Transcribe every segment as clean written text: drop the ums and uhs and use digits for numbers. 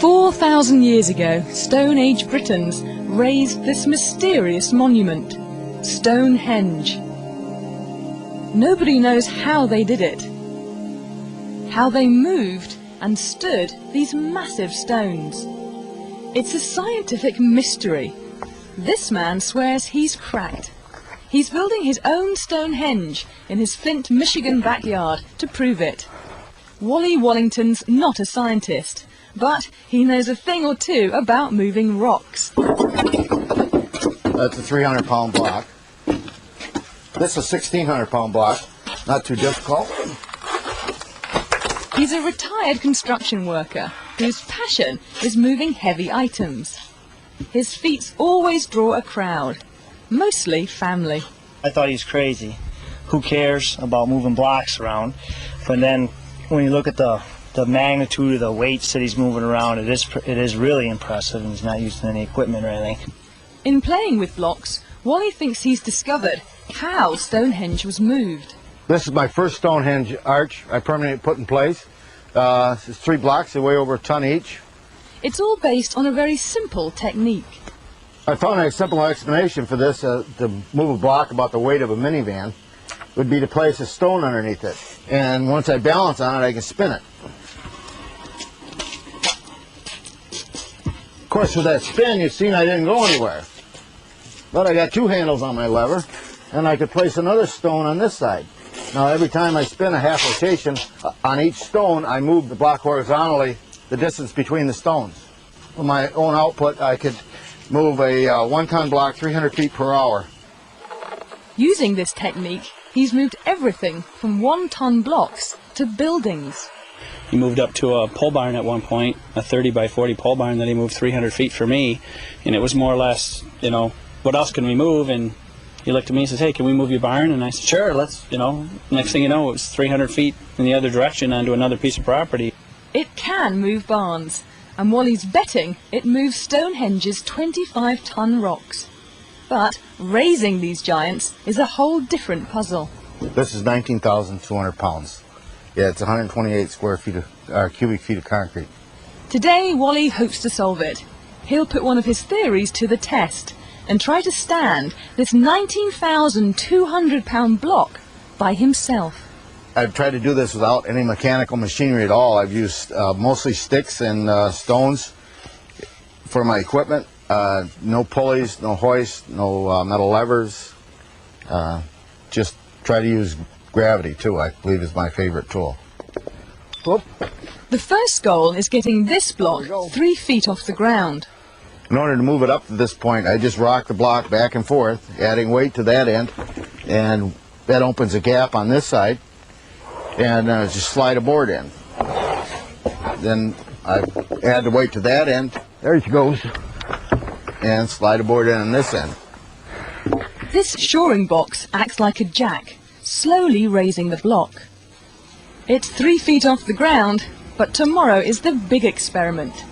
4,000 years ago, Stone Age Britons raised this mysterious monument, Stonehenge. Nobody knows how they did it, how they moved and stood these massive stones. It's a scientific mystery. This man swears he's cracked. He's building his own Stonehenge in his Flint, Michigan backyard to prove it. Wally Wallington's not a scientist, but he knows a thing or two about moving rocks. That's a 300-pound block. This is a 1,600-pound block. Not too difficult. He's a retired construction worker whose passion is moving heavy items. His feats always draw a crowd, mostly family. I thought he was crazy. Who cares about moving blocks around? But then when you look at the magnitude of the weights that he's moving around, it is really impressive, and he's not using any equipment or anything. In playing with blocks, Wally thinks he's discovered how Stonehenge was moved. This is my first Stonehenge arch I permanently put in place. It's 3 blocks, they weigh over a ton each. It's all based on a very simple technique. I found a simple explanation for this, to move a block about the weight of a minivan, would be to place a stone underneath it. And once I balance on it, I can spin it. Of course, with that spin, you've seen I didn't go anywhere. But I got 2 handles on my lever, and I could place another stone on this side. Now, every time I spin a half rotation on each stone, I move the block horizontally, the distance between the stones. With my own output, I could move a 1-ton block 300 feet per hour. Using this technique, he's moved everything from 1-ton blocks to buildings. He moved up to a pole barn at one point, a 30 by 40 pole barn that he moved 300 feet for me, and it was more or less, you know, what else can we move? And he looked at me and says, hey, can we move your barn? And I said, sure, let's, you know. Next thing you know, it was 300 feet in the other direction onto another piece of property. It can move barns, and Wally's betting it moves Stonehenge's 25-ton rocks. But raising these giants is a whole different puzzle. This is 19,200 pounds. Yeah, it's 128 cubic feet of concrete. Today, Wally hopes to solve it. He'll put one of his theories to the test and try to stand this 19,200-pound block by himself. I've tried to do this without any mechanical machinery at all. I've used mostly sticks and stones for my equipment. No pulleys, no hoist, no metal levers. Just try to use gravity too, I believe is my favorite tool. Whoop. The first goal is getting this block 3 feet off the ground. In order to move it up to this point, I just rock the block back and forth, adding weight to that end, and that opens a gap on this side, and just slide a board in. Then I add the weight to that end, there she goes, and slide a board in on this end. This shoring box acts like a jack, slowly raising the block. It's 3 feet off the ground, but tomorrow is the big experiment,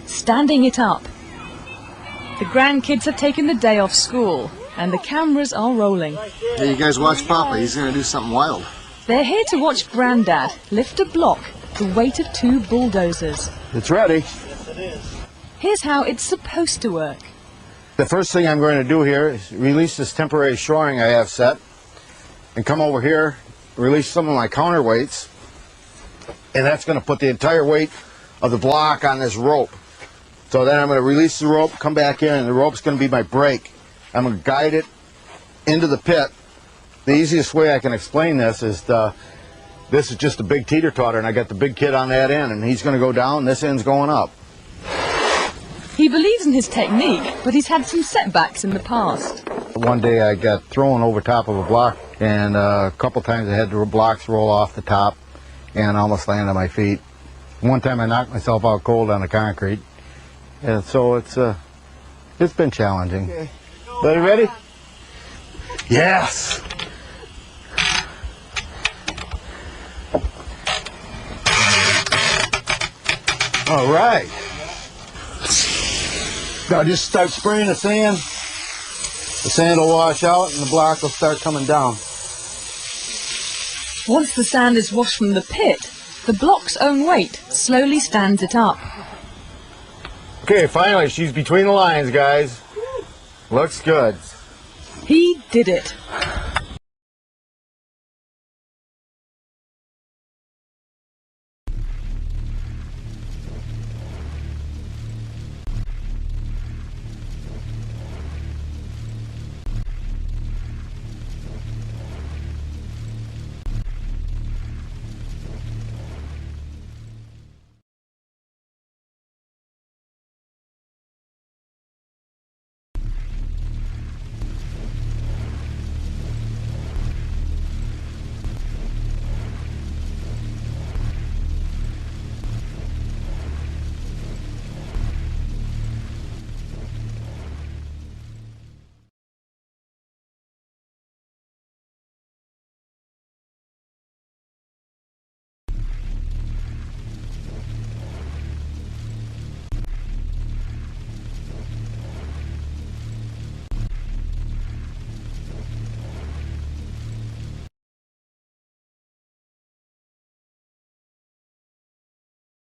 standing it up. The grandkids have taken the day off school, and the cameras are rolling. Hey, you guys watch Papa, he's going to do something wild. They're here to watch Grandad lift a block the weight of 2 bulldozers. It's ready. Yes, it is. Here's how it's supposed to work. The first thing I'm going to do here is release this temporary shoring I have set, and come over here, release some of my counterweights, and that's going to put the entire weight of the block on this rope. So then I'm going to release the rope, come back in, and the rope's going to be my brake. I'm going to guide it into the pit. The easiest way I can explain this is this is just a big teeter-totter, and I got the big kid on that end, and he's going to go down, and this end's going up. He believes in his technique, but he's had some setbacks in the past. One day I got thrown over top of a block, and a couple times I had the blocks roll off the top and almost land on my feet. One time I knocked myself out cold on the concrete. And so it's been challenging. Okay. Everybody ready? Yes! All right. Now just start spraying the sand. The sand will wash out and the block will start coming down. Once the sand is washed from the pit, the block's own weight slowly stands it up. Okay, finally, she's between the lines, guys. Looks good. He did it.